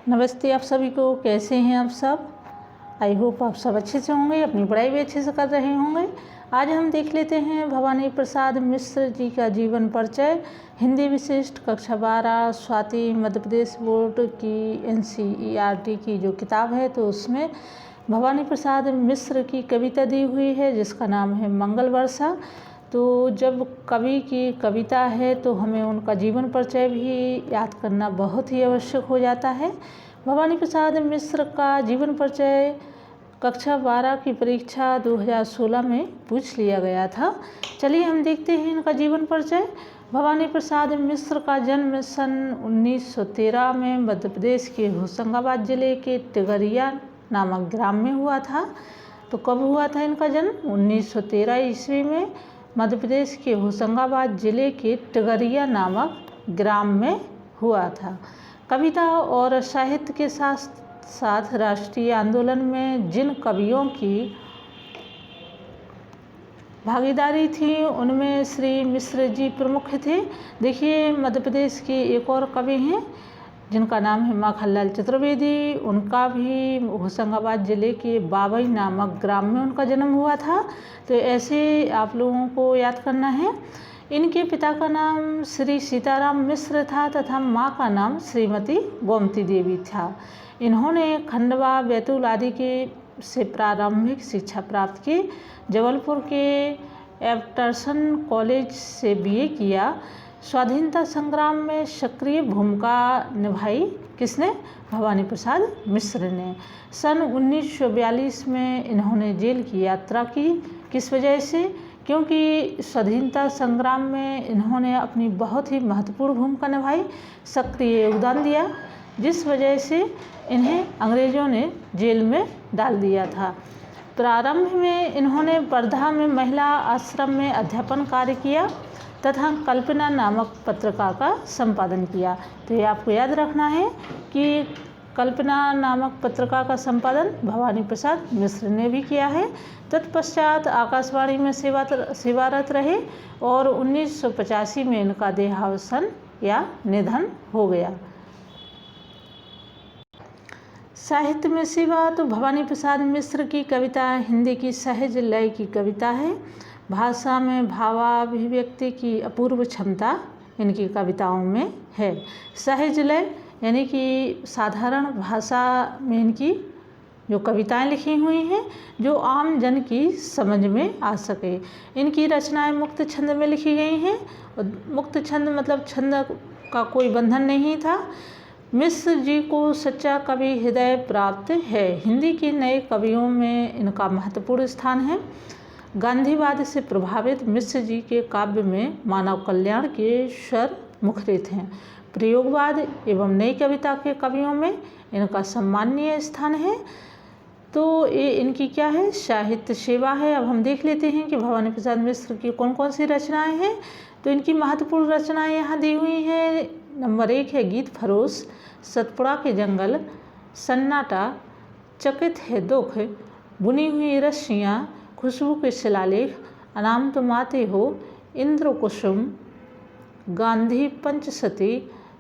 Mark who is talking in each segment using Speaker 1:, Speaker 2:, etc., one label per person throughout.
Speaker 1: नमस्ते आप सभी को। कैसे हैं आप सब? आई होप आप सब अच्छे से होंगे, अपनी पढ़ाई भी अच्छे से कर रहे होंगे। आज हम देख लेते हैं भवानी प्रसाद मिश्र जी का जीवन परिचय, हिंदी विशिष्ट कक्षा 12 स्वाति मध्य प्रदेश बोर्ड की NCERT की जो किताब है, तो उसमें भवानी प्रसाद मिश्र की कविता दी हुई है जिसका नाम है मंगल वर्षा। तो जब कवि की कविता है तो हमें उनका जीवन परिचय भी याद करना बहुत ही आवश्यक हो जाता है। भवानी प्रसाद मिश्र का जीवन परिचय कक्षा 12 की परीक्षा 2016 में पूछ लिया गया था। चलिए हम देखते हैं इनका जीवन परिचय। भवानी प्रसाद मिश्र का जन्म सन 1913 में मध्य प्रदेश के होशंगाबाद जिले के टिगरिया नामक ग्राम में हुआ था। तो कब हुआ था इनका जन्म? 1913 ईस्वी में मध्य प्रदेश के होशंगाबाद जिले के टिगरिया नामक ग्राम में हुआ था। कविता और साहित्य के साथ साथ राष्ट्रीय आंदोलन में जिन कवियों की भागीदारी थी उनमें श्री मिश्र जी प्रमुख थे। देखिए, मध्य प्रदेश के एक और कवि हैं जिनका नाम है माखनलाल चतुर्वेदी। उनका भी होशंगाबाद जिले के बाबई नामक ग्राम में उनका जन्म हुआ था। तो ऐसे आप लोगों को याद करना है। इनके पिता का नाम श्री सीताराम मिश्र था तथा माँ का नाम श्रीमती गोमती देवी था। इन्होंने खंडवा बैतूल आदि के से प्रारंभिक शिक्षा प्राप्त की। जबलपुर के एबटर्सन कॉलेज से BA किया। स्वाधीनता संग्राम में सक्रिय भूमिका निभाई। किसने? भवानी प्रसाद मिश्र ने। सन 1942 में इन्होंने जेल की यात्रा की। किस वजह से? क्योंकि स्वाधीनता संग्राम में इन्होंने अपनी बहुत ही महत्वपूर्ण भूमिका निभाई, सक्रिय योगदान दिया, जिस वजह से इन्हें अंग्रेज़ों ने जेल में डाल दिया था। प्रारंभ में इन्होंने वर्धा में महिला आश्रम में अध्यापन कार्य किया तथा कल्पना नामक पत्रिका का संपादन किया। तो ये आपको याद रखना है कि कल्पना नामक पत्रिका का संपादन भवानी प्रसाद मिश्र ने भी किया है। तत्पश्चात आकाशवाणी में सेवारत रहे और 1985 में इनका देहावसान या निधन हो गया। साहित्य में सेवा तो भवानी प्रसाद मिश्र की कविता हिंदी की सहज लय की कविता है। भाषा में भावाभिव्यक्ति की अपूर्व क्षमता इनकी कविताओं में है। सहज लय यानी कि साधारण भाषा में इनकी जो कविताएं लिखी हुई हैं जो आम जन की समझ में आ सके। इनकी रचनाएं मुक्त छंद में लिखी गई हैं। मुक्त छंद मतलब छंद का कोई बंधन नहीं था। मिश्र जी को सच्चा कवि हृदय प्राप्त है। हिंदी के नए कवियों में इनका महत्वपूर्ण स्थान है। गांधीवाद से प्रभावित मिश्र जी के काव्य में मानव कल्याण के स्वर मुखरित हैं। प्रयोगवाद एवं नई कविता के कवियों में इनका सम्माननीय स्थान है। तो ये इनकी क्या है? साहित्य सेवा है। अब हम देख लेते हैं कि भवानी प्रसाद मिश्र की कौन कौन सी रचनाएं हैं। तो इनकी महत्वपूर्ण रचनाएं यहाँ दी हुई हैं। नंबर 1 है गीत फरोश, सतपुड़ा के जंगल, सन्नाटा, चकित है दुख, बुनी हुई रस्सियाँ, खुशबू के शिलालेख, अनाम तुम आते हो, इंद्र कुसुम, गांधी पंचसती,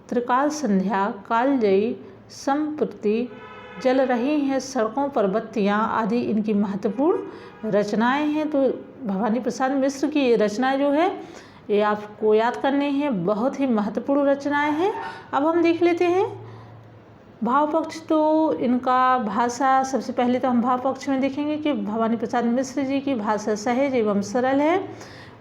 Speaker 1: त्रिकाल संध्या, कालजयी, संप्रति, जल रही हैं सड़कों पर बत्तियाँ आदि इनकी महत्वपूर्ण रचनाएं हैं। तो भवानी प्रसाद मिश्र की ये रचनाएं जो है ये आपको याद करनी है, बहुत ही महत्वपूर्ण रचनाएं हैं। अब हम देख लेते हैं भाव पक्ष। तो इनका भाषा, सबसे पहले तो हम भाव पक्ष में देखेंगे कि भवानी प्रसाद मिश्र जी की भाषा सहज एवं सरल है।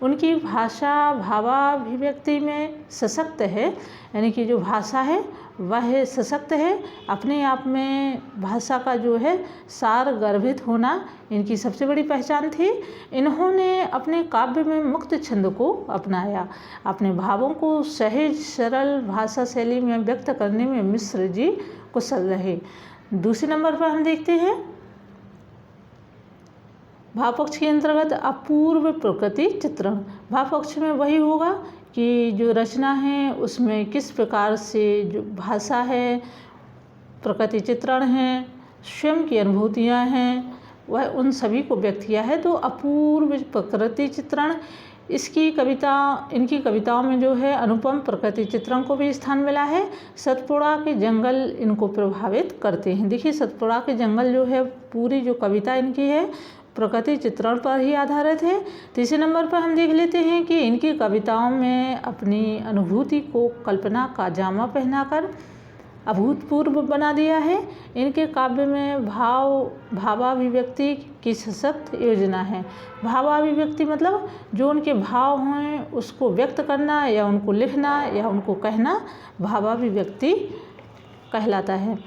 Speaker 1: उनकी भाषा भावाभिव्यक्ति में सशक्त है, यानी कि जो भाषा है वह सशक्त है। अपने आप में भाषा का जो है सार गर्भित होना इनकी सबसे बड़ी पहचान थी। इन्होंने अपने काव्य में मुक्त छंद को अपनाया। अपने भावों को सहज सरल भाषा शैली में व्यक्त करने में मिश्र जी कुशल रहे। दूसरे नंबर पर हम देखते हैं भाव पक्ष के अंतर्गत अपूर्व प्रकृति चित्रण। भाव पक्ष में वही होगा कि जो रचना है उसमें किस प्रकार से जो भाषा है, प्रकृति चित्रण है, स्वयं की अनुभूतियाँ हैं, वह उन सभी को व्यक्त किया है। तो अपूर्व प्रकृति चित्रण इनकी कविताओं में जो है अनुपम प्रकृति चित्रण को भी स्थान मिला है। सतपुड़ा के जंगल इनको प्रभावित करते हैं। देखिए सतपुड़ा के जंगल जो है पूरी जो कविता इनकी है प्रकृति चित्रण पर ही आधारित है। तीसरे नंबर पर हम देख लेते हैं कि इनकी कविताओं में अपनी अनुभूति को कल्पना का जामा पहनाकर अभूतपूर्व बना दिया है। इनके काव्य में भावाभिव्यक्ति की सशक्त योजना है। भावाभिव्यक्ति मतलब जो उनके भाव हैं उसको व्यक्त करना या उनको लिखना या उनको कहना भावाभिव्यक्ति कहलाता है।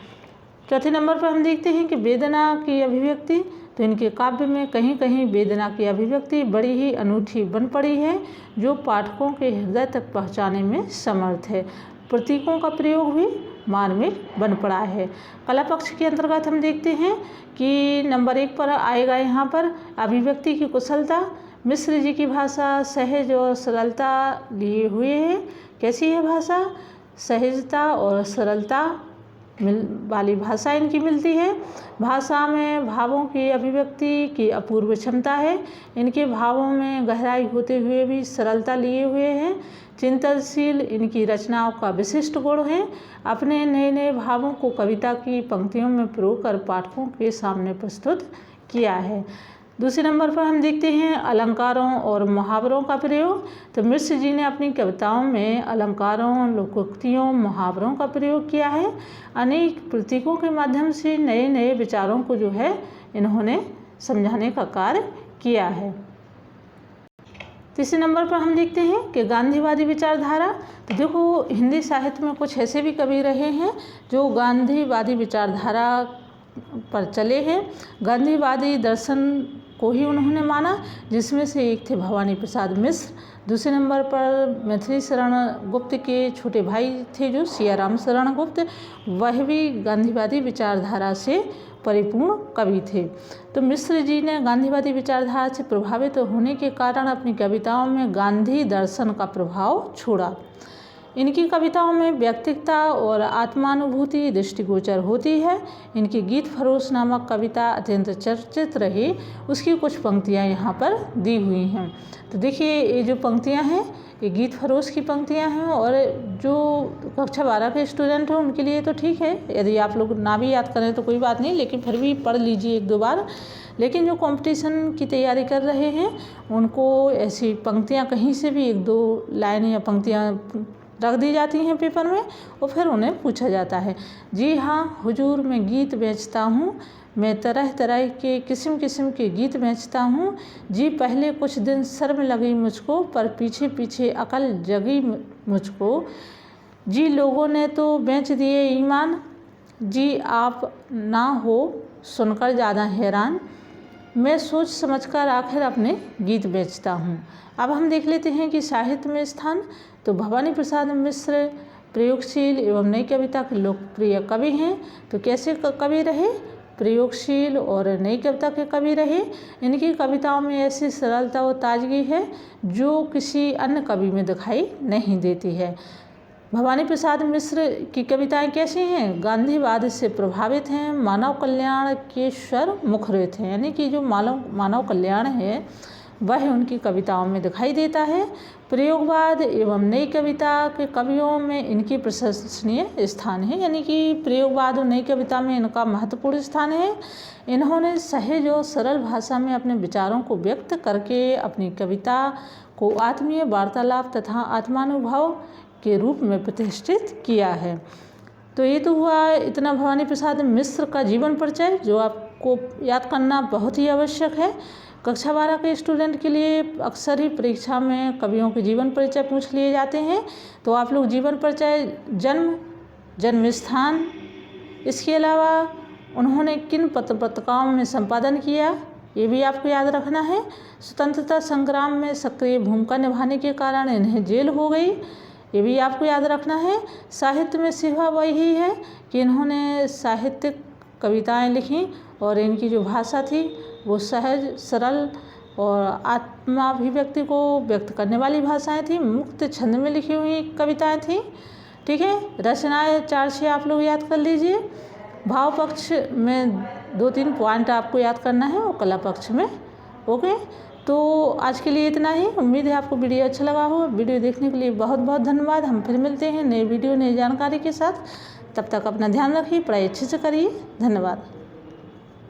Speaker 1: चौथे नंबर पर हम देखते हैं कि वेदना की अभिव्यक्ति। तो इनके काव्य में कहीं कहीं वेदना की अभिव्यक्ति बड़ी ही अनूठी बन पड़ी है जो पाठकों के हृदय तक पहुंचाने में समर्थ है। प्रतीकों का प्रयोग भी मार्मिक बन पड़ा है। कला पक्ष के अंतर्गत हम देखते हैं कि नंबर 1 पर आएगा यहाँ पर अभिव्यक्ति की कुशलता। मिश्र जी की भाषा सहज और सरलता लिए हुए है। कैसी है भाषा? सहजता और सरलता वाली भाषा इनकी मिलती है। भाषा में भावों की अभिव्यक्ति की अपूर्व क्षमता है। इनके भावों में गहराई होते हुए भी सरलता लिए हुए हैं। चिंतनशील इनकी रचनाओं का विशिष्ट गुण है। अपने नए नए भावों को कविता की पंक्तियों में प्रयोग कर पाठकों के सामने प्रस्तुत किया है। दूसरे नंबर पर हम देखते हैं अलंकारों और मुहावरों का प्रयोग। तो मिश्र जी ने अपनी कविताओं में अलंकारों, लोकोक्तियों, मुहावरों का प्रयोग किया है। अनेक प्रतीकों के माध्यम से नए नए विचारों को जो है इन्होंने समझाने का कार्य किया है। तीसरे नंबर पर हम देखते हैं कि गांधीवादी विचारधारा। तो देखो हिंदी साहित्य में कुछ ऐसे भी कवि रहे हैं जो गांधीवादी विचारधारा पर चले हैं। गांधीवादी दर्शन को ही उन्होंने माना, जिसमें से एक थे भवानी प्रसाद मिश्र। दूसरे नंबर पर मैथिली शरण गुप्त के छोटे भाई थे जो सियाराम शरण गुप्त, वह भी गांधीवादी विचारधारा से परिपूर्ण कवि थे। तो मिश्र जी ने गांधीवादी विचारधारा से प्रभावित होने के कारण अपनी कविताओं में गांधी दर्शन का प्रभाव छोड़ा। इनकी कविताओं में व्यक्तिकता और आत्मानुभूति दृष्टिगोचर होती है। इनकी गीत फरोश नामक कविता अत्यंत चर्चित रही। उसकी कुछ पंक्तियां यहाँ पर दी हुई हैं। तो देखिए ये जो पंक्तियां हैं ये गीत फरोश की पंक्तियां हैं और जो कक्षा 12 के स्टूडेंट हैं उनके लिए तो ठीक है, यदि आप लोग ना भी याद करें तो कोई बात नहीं, लेकिन फिर भी पढ़ लीजिए 1-2 बार। लेकिन जो कंपटीशन की तैयारी कर रहे हैं उनको ऐसी पंक्तियां कहीं से भी 1-2 लाइन या पंक्तियां रख दी जाती हैं पेपर में और फिर उन्हें पूछा जाता है। जी हाँ हुजूर, मैं गीत बेचता हूँ, मैं तरह तरह के किस्म किस्म के गीत बेचता हूँ। जी पहले कुछ दिन शर्म लगी मुझको, पर पीछे पीछे अकल जगी मुझको। जी लोगों ने तो बेच दिए ईमान, जी आप ना हो सुनकर ज़्यादा हैरान। मैं सोच समझकर आखिर अपने गीत बेचता हूँ। अब हम देख लेते हैं कि साहित्य में स्थान। तो भवानी प्रसाद मिश्र प्रयोगशील एवं नई कविता के लोकप्रिय कवि हैं। तो कैसे कवि रहे? प्रयोगशील और नई कविता के कवि रहे। इनकी कविताओं में ऐसी सरलता और ताजगी है जो किसी अन्य कवि में दिखाई नहीं देती है। भवानी प्रसाद मिश्र की कविताएं कैसी हैं? गांधीवाद से प्रभावित हैं, मानव कल्याण के स्वर मुखरित हैं, यानी कि जो मानव कल्याण है वह उनकी कविताओं में दिखाई देता है। प्रयोगवाद एवं नई कविता के कवियों में इनकी प्रशंसनीय स्थान है, यानी कि प्रयोगवाद और नई कविता में इनका महत्वपूर्ण स्थान है। इन्होंने सहज और सरल भाषा में अपने विचारों को व्यक्त करके अपनी कविता को आत्मीय वार्तालाप तथा आत्मानुभव के रूप में प्रतिष्ठित किया है। तो ये तो हुआ इतना भवानी प्रसाद मिश्र का जीवन परिचय, जो आपको याद करना बहुत ही आवश्यक है। कक्षा 12 के स्टूडेंट के लिए अक्सर ही परीक्षा में कवियों के जीवन परिचय पूछ लिए जाते हैं। तो आप लोग जीवन परिचय, जन्म स्थान, इसके अलावा उन्होंने किन पत्र पत्रिकाओं में संपादन किया ये भी आपको याद रखना है। स्वतंत्रता संग्राम में सक्रिय भूमिका निभाने के कारण इन्हें जेल हो गई, ये भी आपको याद रखना है। साहित्य में सेवा वही है कि इन्होंने साहित्यिक कविताएं लिखी और इनकी जो भाषा थी वो सहज, सरल और आत्माभिव्यक्ति को व्यक्त करने वाली भाषाएं थी। मुक्त छंद में लिखी हुई कविताएं थी। ठीक है, रचनाएं 4-6 आप लोग याद कर लीजिए। भाव पक्ष में 2-3 पॉइंट आपको याद करना है और कला पक्ष में। ओके, तो आज के लिए इतना ही। उम्मीद है आपको वीडियो अच्छा लगा हो। वीडियो देखने के लिए बहुत बहुत धन्यवाद। हम फिर मिलते हैं नए वीडियो नई जानकारी के साथ। तब तक अपना ध्यान रखिए, पढ़ाई अच्छे से करिए। धन्यवाद।